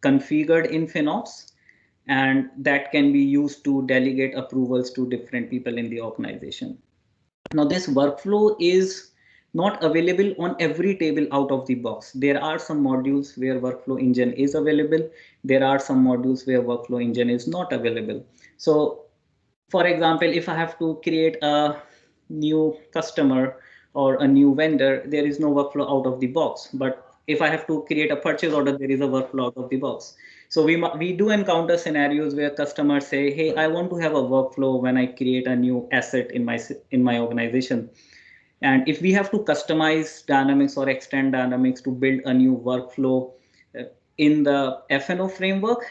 configured in FinOps, and that can be used to delegate approvals to different people in the organization. Now, this workflow is not available on every table out of the box. There are some modules where Workflow Engine is available. There are some modules where Workflow Engine is not available. So, for example, if I have to create a new customer or a new vendor, there is no workflow out of the box. But if I have to create a purchase order, there is a workflow out of the box. So we do encounter scenarios where customers say, hey, I want to have a workflow when I create a new asset in my organization. And if we have to customize Dynamics or extend Dynamics to build a new workflow in the FNO framework,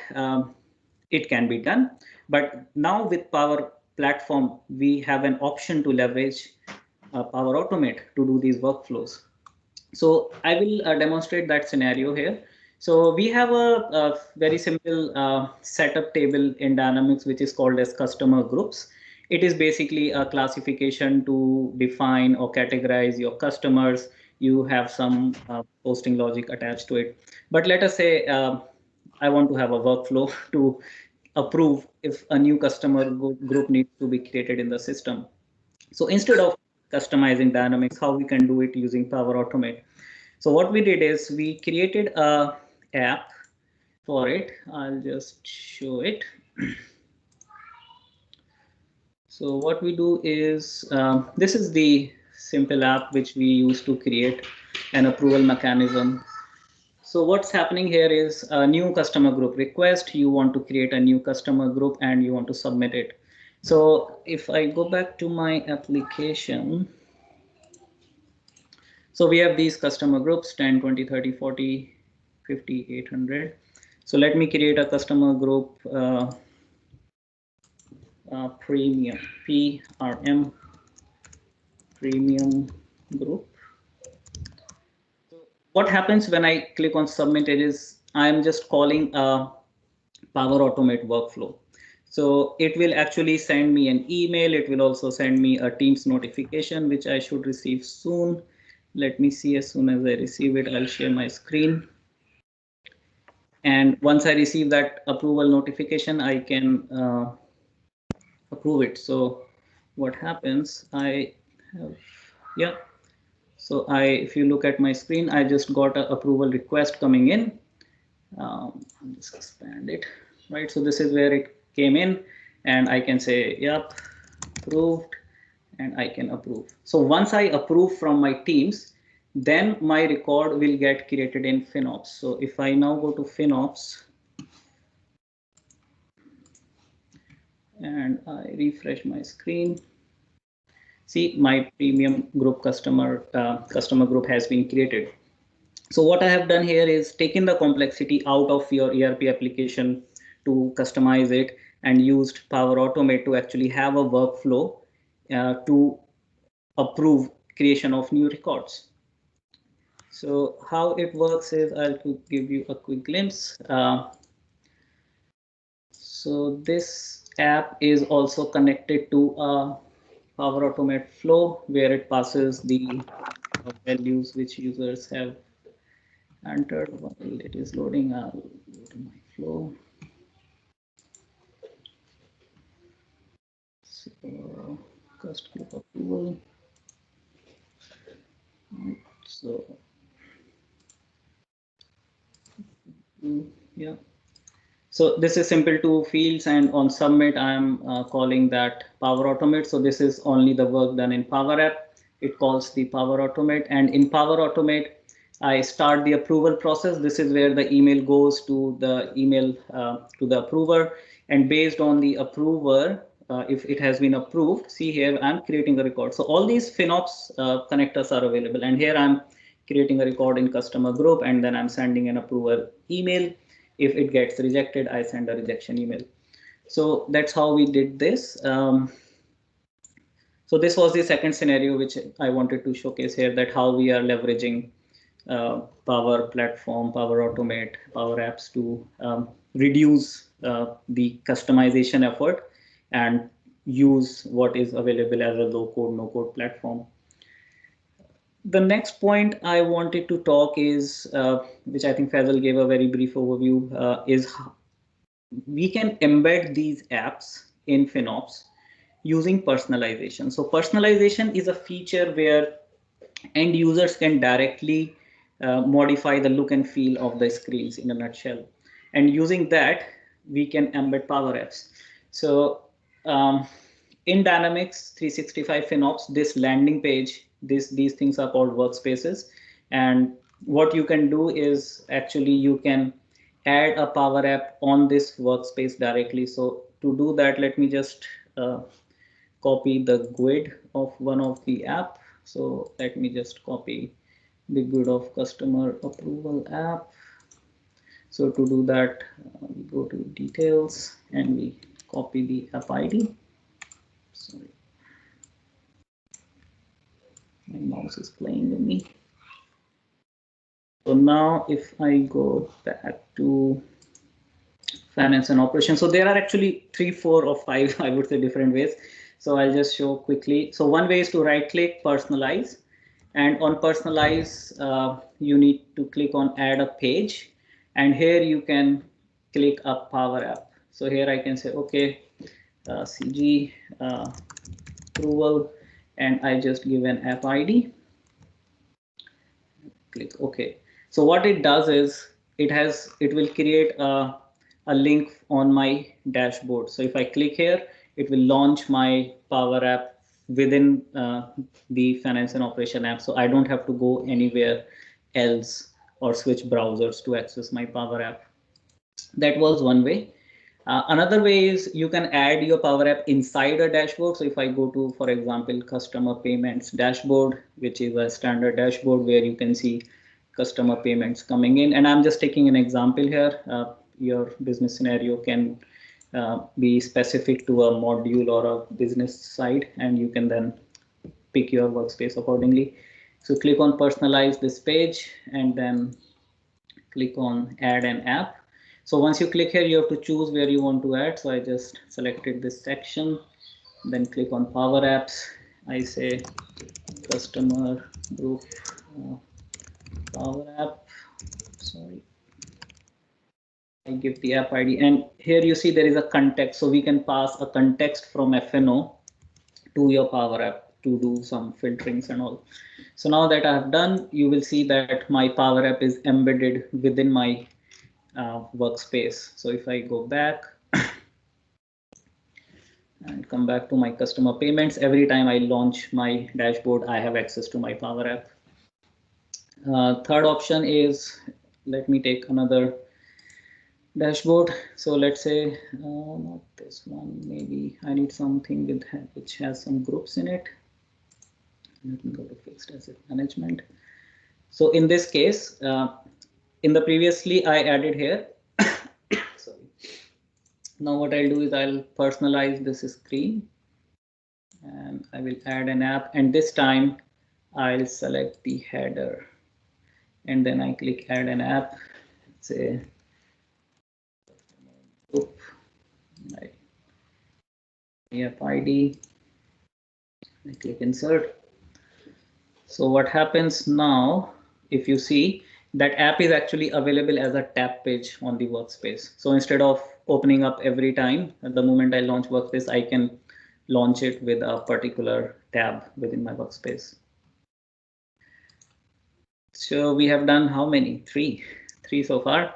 it can be done. But now with Power Platform, we have an option to leverage Power Automate to do these workflows. So I will demonstrate that scenario here. So we have a very simple setup table in Dynamics, which is called as customer groups. It is basically a classification to define or categorize your customers. You have some posting logic attached to it. But let us say I want to have a workflow to approve if a new customer group needs to be created in the system. So instead of customizing Dynamics, how we can do it using Power Automate. So what we did is we created a app for it. I'll just show it. So what we do is this is the simple app which we use to create an approval mechanism. So what's happening here is a new customer group request. You want to create a new customer group and you want to submit it. So if I go back to my application, so we have these customer groups 10, 20, 30, 40, 50, 800. So let me create a customer group premium, PRM, premium group. What happens when I click on submit it is I'm just calling a Power Automate workflow. So it will actually send me an email. It will also send me a Teams notification, which I should receive soon. Let me see. As soon as I receive it, I'll share my screen. And once I receive that approval notification, I can approve it. So what happens, I have, yeah. So if you look at my screen, I just got an approval request coming in. I'll just expand it, right? So this is where it came in and I can say, yep, approved, and I can approve. So once I approve from my teams, then my record will get created in FinOps. So if I now go to FinOps and I refresh my screen, see my premium group customer group has been created. So what I have done here is taken the complexity out of your ERP application to customize it and used Power Automate to actually have a workflow to approve creation of new records. So how it works is I'll give you a quick glimpse. So this app is also connected to a Power Automate flow where it passes the values which users have entered. While it is loading, I'll go to my flow. So cust group approval. So yeah. So this is simple two fields, and on submit, I'm calling that Power Automate. So this is only the work done in Power App. It calls the Power Automate, and in Power Automate, I start the approval process. This is where the email goes to the email to the approver, and based on the approver, if it has been approved, see here, I'm creating a record. So all these FinOps connectors are available, and here I'm creating a record in customer group, and then I'm sending an approval email. If it gets rejected, I send a rejection email. So that's how we did this. So this was the second scenario which I wanted to showcase here, that how we are leveraging Power Platform, Power Automate, Power Apps to reduce the customization effort and use what is available as a low-code, no-code platform. the next point I wanted to talk is, which I think Faisal gave a very brief overview, is we can embed these apps in FinOps using personalization. So personalization is a feature where end users can directly modify the look and feel of the screens in a nutshell. And using that, we can embed Power Apps. So in Dynamics 365 FinOps, this landing page, these things are called workspaces. And what you can do is actually you can add a Power App on this workspace directly. So to do that, let me just copy the GUID of one of the app. So let me just copy the GUID of customer approval app. So to do that, we go to details and we copy the app ID. Sorry, my mouse is playing with me. So now if I go back to finance and operations, so there are actually 3, 4 or 5, I would say, different ways. So I'll just show quickly. So one way is to right click, personalize. And on personalize, you need to click on add a page. And here you can click a Power App. So here I can say, okay, CG approval, and I just give an app ID. Click OK. So what it does is it will create a link on my dashboard. So if I click here, it will launch my Power App within the finance and operation app. So I don't have to go anywhere else or switch browsers to access my Power App. That was one way. Another way is you can add your Power App inside a dashboard. So if I go to, for example, customer payments dashboard, which is a standard dashboard where you can see customer payments coming in. And I'm just taking an example here. Your business scenario can be specific to a module or a business side, and you can then pick your workspace accordingly. So click on personalize this page and then click on add an app. So once you click here, you have to choose where you want to add. So I just selected this section, then click on Power Apps. I say customer group Power App. Sorry. I give the app ID, and here you see there is a context. So we can pass a context from FNO to your Power App to do some filterings and all. So now that I have done, you will see that my Power App is embedded within my workspace. So if I go back and come back to my customer payments, every time I launch my dashboard, I have access to my Power App. Third option is, let me take another dashboard. So let's say not this one, maybe I need something with which has some groups in it. Let me go to fixed asset management. So in this case, in the previously I added here. Sorry. Now what I'll do is I'll personalize this screen and I will add an app, and this time I'll select the header and then I click add an app. Say group, app ID, I click insert. So what happens now, if you see, that app is actually available as a tab page on the workspace. So instead of opening up every time, at the moment I launch workspace, I can launch it with a particular tab within my workspace. So we have done how many? Three so far.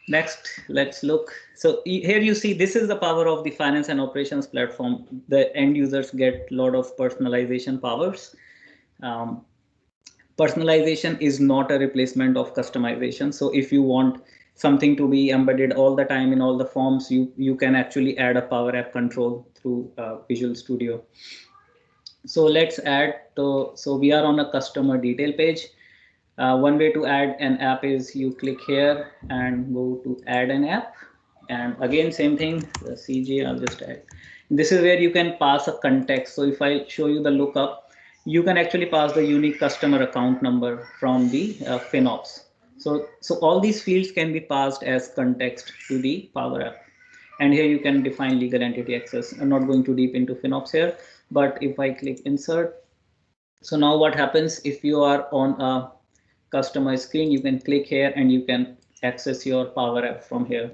Next, let's look. So here you see, this is the power of the finance and operations platform. The end users get a lot of personalization powers. Personalization is not a replacement of customization. So if you want something to be embedded all the time in all the forms, you can actually add a Power App control through Visual Studio. So let's add so we are on a customer detail page. One way to add an app is you click here and go to add an app. And again, same thing, the CJ, I'll just add. This is where you can pass a context. So if I show you the lookup, you can actually pass the unique customer account number from the FinOps. So all these fields can be passed as context to the Power App. And here you can define legal entity access. I'm not going too deep into FinOps here, but if I click insert, So now what happens if you are on a customer screen, you can click here and you can access your Power App from here.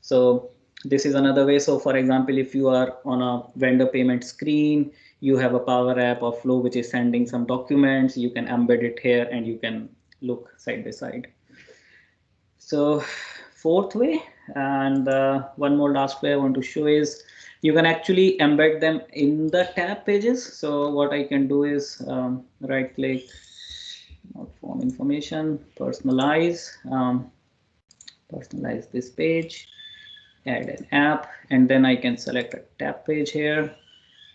So this is another way. So for example, if you are on a vendor payment screen, you have a Power App or Flow which is sending some documents, you can embed it here and you can look side by side. So fourth way, and one more last way I want to show is you can actually embed them in the tab pages. So what I can do is right click, not form information, personalize this page, add an app, and then I can select a tab page here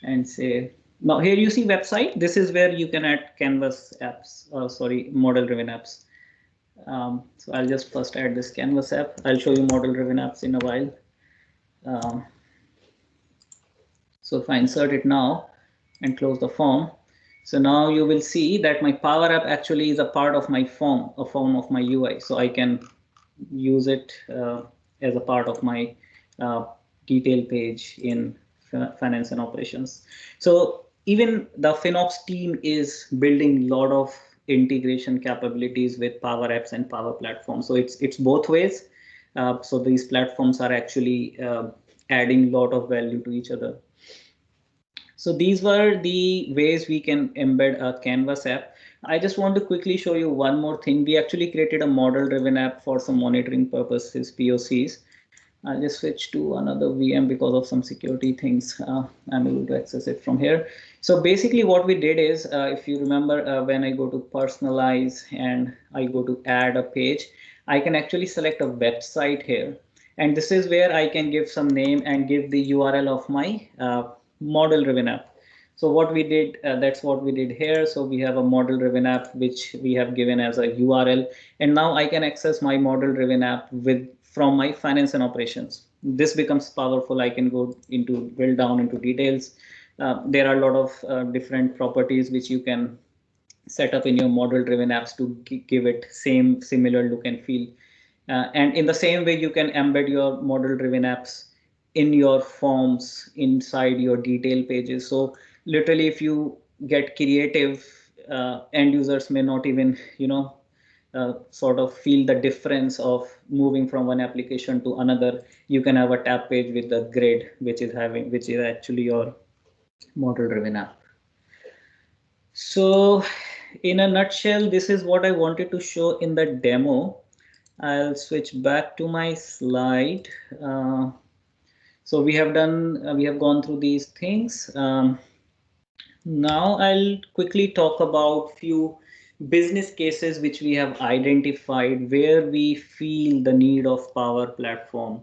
and say, now here you see website. This is where you can add Canvas apps, sorry, model driven apps. So I'll just first add this Canvas app. I'll show you model driven apps in a while. So if I insert it now and close the form, so now you will see that my Power App actually is a part of my form, a form of my UI. So I can use it as a part of my detail page in finance and operations. So even the FinOps team is building a lot of integration capabilities with Power Apps and Power Platform. So it's both ways. So these platforms are actually adding a lot of value to each other. So these were the ways we can embed a Canvas app. I just want to quickly show you one more thing. We actually created a model driven app for some monitoring purposes, POCs. I'll just switch to another VM because of some security things. I'm able to access it from here. So basically what we did is, if you remember, when I go to personalize and I go to add a page, I can actually select a website here. And this is where I can give some name and give the URL of my model driven app. So what we did, that's what we did here. So we have a model driven app, which we have given as a URL. And now I can access my model driven app from my finance and operations. This becomes powerful. I can go into drill down into details. There are a lot of different properties which you can set up in your model driven apps to give it similar look and feel. And in the same way, you can embed your model driven apps in your forms inside your detail pages. So literally, if you get creative, end users may not even, sort of feel the difference of moving from one application to another. You can have a tab page with the grid, which is actually your model driven app. So in a nutshell, this is what I wanted to show in the demo. I'll switch back to my slide. So we have gone through these things. Now I'll quickly talk about few business cases which we have identified where we feel the need of Power Platform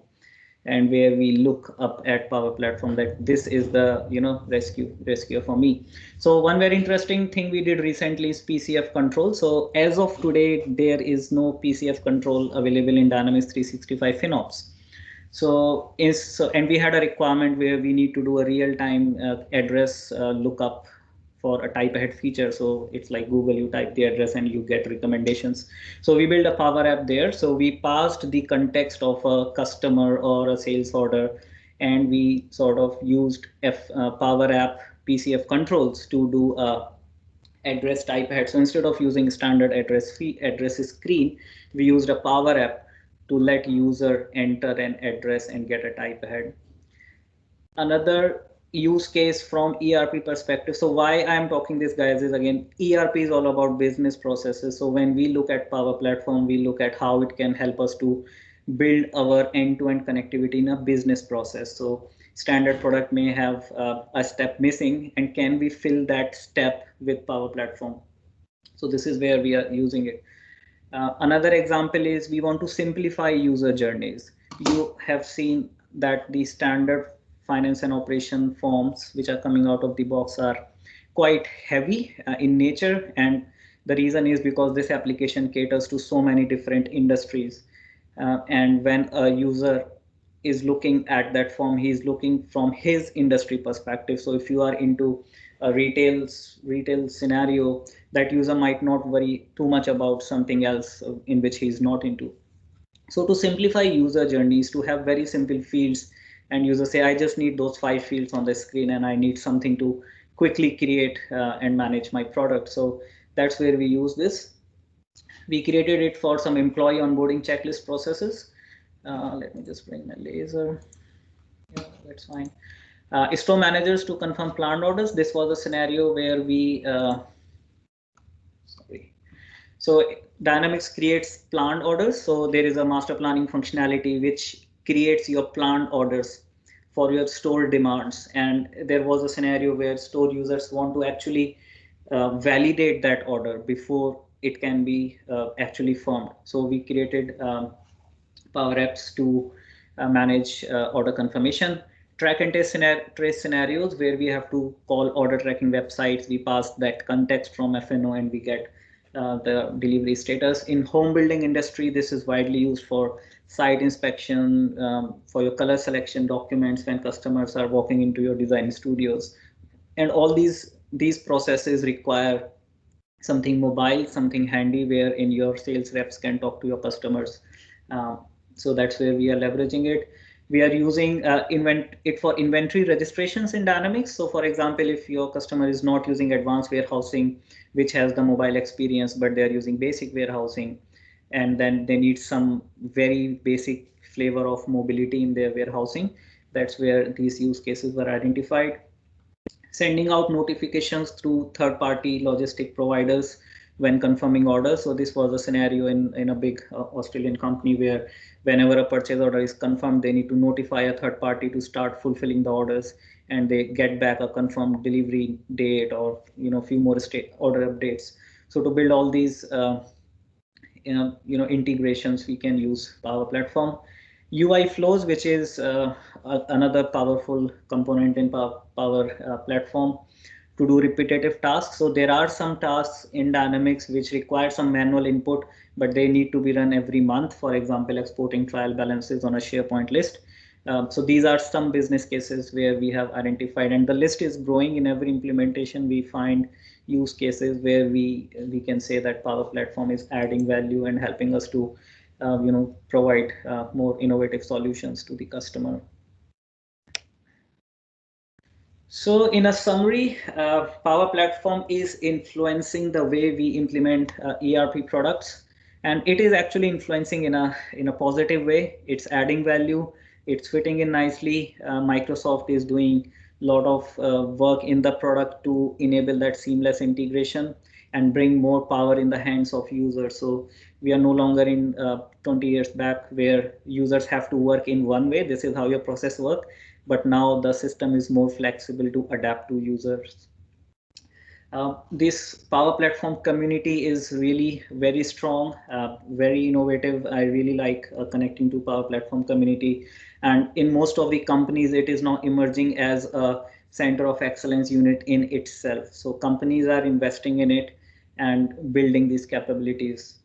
and where we look up at Power Platform that this is the rescue for me. So one very interesting thing we did recently is PCF control. So as of today, there is no PCF control available in Dynamics 365 FinOps. And we had a requirement where we need to do a real-time address lookup for a type ahead feature. So it's like Google, you type the address and you get recommendations. So we built a Power App there. So we passed the context of a customer or a sales order, and we sort of used Power App PCF controls to do a address type ahead. So instead of using standard address screen, we used a Power App to let user enter an address and get a type ahead. Another use case from ERP perspective. So why I'm talking this, guys, is again, ERP is all about business processes. So when we look at Power Platform, we look at how it can help us to build our end-to-end connectivity in a business process. So standard product may have a step missing, and can we fill that step with Power Platform? So this is where we are using it. Another example is we want to simplify user journeys. You have seen that the standard finance and operation forms which are coming out of the box are quite heavy in nature, and the reason is because this application caters to so many different industries, and when a user is looking at that form, he is looking from his industry perspective. So if you are into a retail scenario, that user might not worry too much about something else in which he is not into. So to simplify user journeys, to have very simple fields, and users say, I just need those 5 fields on the screen and I need something to quickly create and manage my product. So that's where we use this. We created it for some employee onboarding checklist processes. Let me just bring my laser. Yeah, that's fine. Store managers to confirm planned orders. This was a scenario where we, so Dynamics creates planned orders. So there is a master planning functionality which creates your planned orders for your store demands. And there was a scenario where store users want to actually validate that order before it can be actually firmed. So we created Power Apps to manage order confirmation. Track and trace scenarios where we have to call order tracking websites. We pass that context from FNO and we get the delivery status. In home building industry, this is widely used for site inspection, for your color selection documents when customers are walking into your design studios. And all these processes require something mobile, something handy, where in your sales reps can talk to your customers. So that's where we are leveraging it. We are using it for inventory registrations in Dynamics. So for example, if your customer is not using advanced warehousing, which has the mobile experience, but they're using basic warehousing, and then they need some very basic flavor of mobility in their warehousing, that's where these use cases were identified. Sending out notifications through third-party logistic providers when confirming orders. So this was a scenario in a big Australian company where whenever a purchase order is confirmed, they need to notify a third party to start fulfilling the orders, and they get back a confirmed delivery date or few more order updates. So to build all these integrations, we can use Power Platform. UI flows, which is another powerful component in Power Platform to do repetitive tasks. So there are some tasks in Dynamics which require some manual input, but they need to be run every month. For example, exporting trial balances on a SharePoint list. So these are some business cases where we have identified, and the list is growing. In every implementation, we find use cases where we can say that Power Platform is adding value and helping us to provide more innovative solutions to the customer. So in a summary, Power Platform is influencing the way we implement ERP products, and it is actually influencing in a positive way. It's adding value. It's fitting in nicely. Microsoft is doing a lot of work in the product to enable that seamless integration and bring more power in the hands of users. So we are no longer in 20 years back where users have to work in one way. This is how your process works. But now the system is more flexible to adapt to users. This Power Platform community is really very strong, very innovative. I really like connecting to Power Platform community. And in most of the companies, it is now emerging as a center of excellence unit in itself. So companies are investing in it and building these capabilities.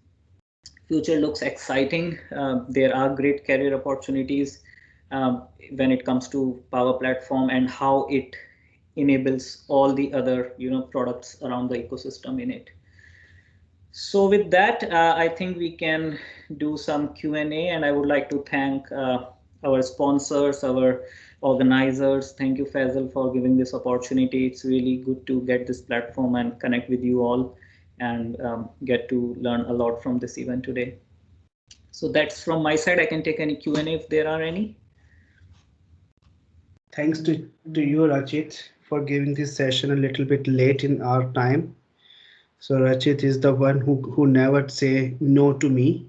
Future looks exciting. There are great career opportunities when it comes to Power Platform and how it enables all the other products around the ecosystem in it. So with that, I think we can do some Q&A, and I would like to thank our sponsors, our organizers. Thank you, Faisal, for giving this opportunity. It's really good to get this platform and connect with you all and get to learn a lot from this event today. So that's from my side. I can take any Q&A if there are any. Thanks to you, Rachit, for giving this session a little bit late in our time. So Rachit is the one who never say no to me.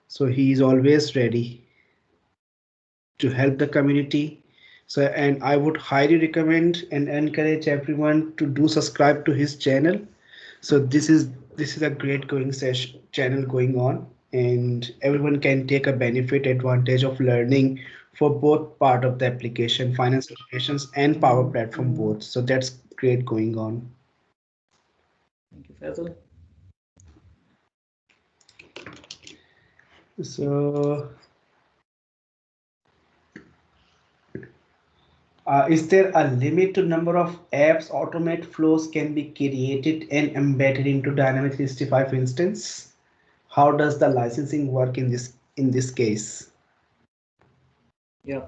So he is always ready to help the community. So, and I would highly recommend and encourage everyone to do subscribe to his channel. So this is a great going session channel going on, and everyone can take a benefit advantage of learning for both part of the application, finance applications and Power Platform both. So that's great going on. Thank you, Faisal. So is there a limit to number of apps automate flows can be created and embedded into Dynamics 365 instance? How does the licensing work in this case? Yeah.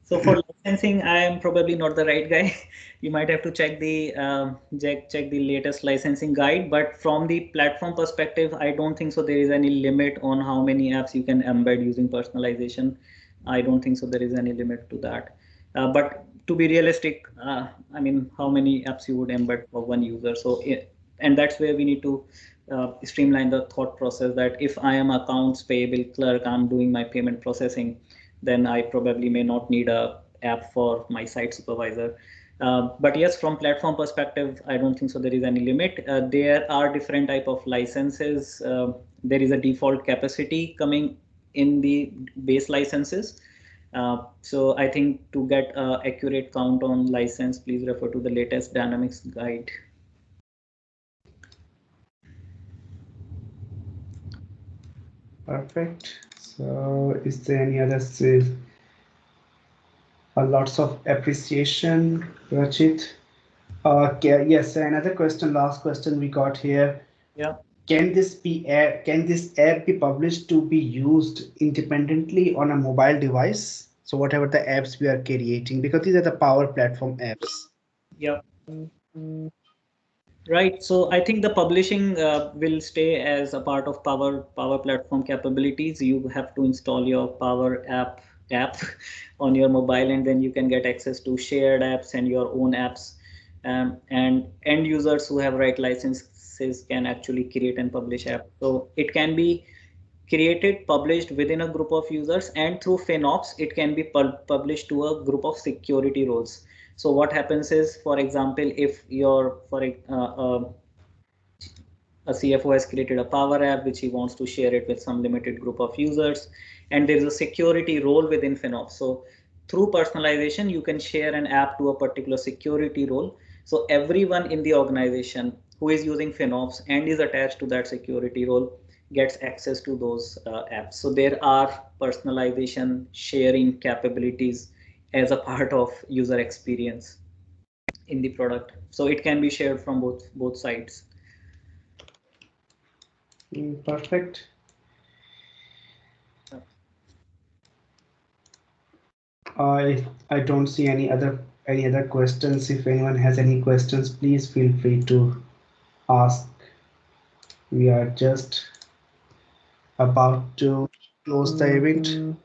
So for licensing, I am probably not the right guy. You might have to check the check the latest licensing guide. But from the platform perspective, I don't think so. There is any limit on how many apps you can embed using personalization. I don't think so. There is any limit to that. But to be realistic, I mean, how many apps you would embed for one user? So, and that's where we need to streamline the thought process. That if I am accounts payable clerk, I'm doing my payment processing, then I probably may not need a app for my site supervisor. But yes, from platform perspective, I don't think so there is any limit. There are different type of licenses. There is a default capacity coming in the base licenses. So I think to get an accurate count on license, please refer to the latest Dynamics guide. Perfect. So is there any other lots of appreciation, Rachit? Okay, yes, another question, last question we got here. Yeah. Can this app be published to be used independently on a mobile device? So whatever the apps we are creating, because these are the Power Platform apps. Yeah. Right. So I think the publishing will stay as a part of Power Platform capabilities. You have to install your Power app on your mobile, and then you can get access to shared apps and your own apps. And end users who have right licenses can actually create and publish apps. So it can be created, published within a group of users, and through FinOps, it can be published to a group of security roles. So what happens is, for example, if you're a CFO has created a Power App which he wants to share it with some limited group of users, and there is a security role within FinOps. So through personalization, you can share an app to a particular security role. So everyone in the organization who is using FinOps and is attached to that security role gets access to those apps. So there are personalization sharing capabilities as a part of user experience in the product. So it can be shared from both sides. Perfect. I don't see any other questions. If anyone has any questions, please feel free to ask. We are just about to close the event.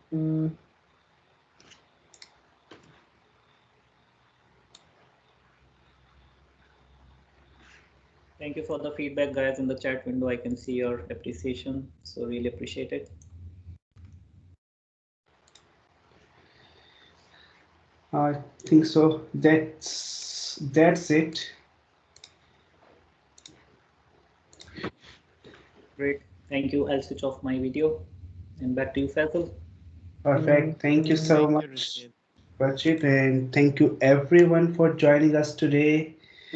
Thank you for the feedback, guys. In the chat window, I can see your appreciation. So really appreciate it. I think so. That's it. Great. Thank you. I'll switch off my video and back to you, Faisal. Perfect. Thank you so Thank you, much, Rachit. Rachit, and thank you everyone for joining us today.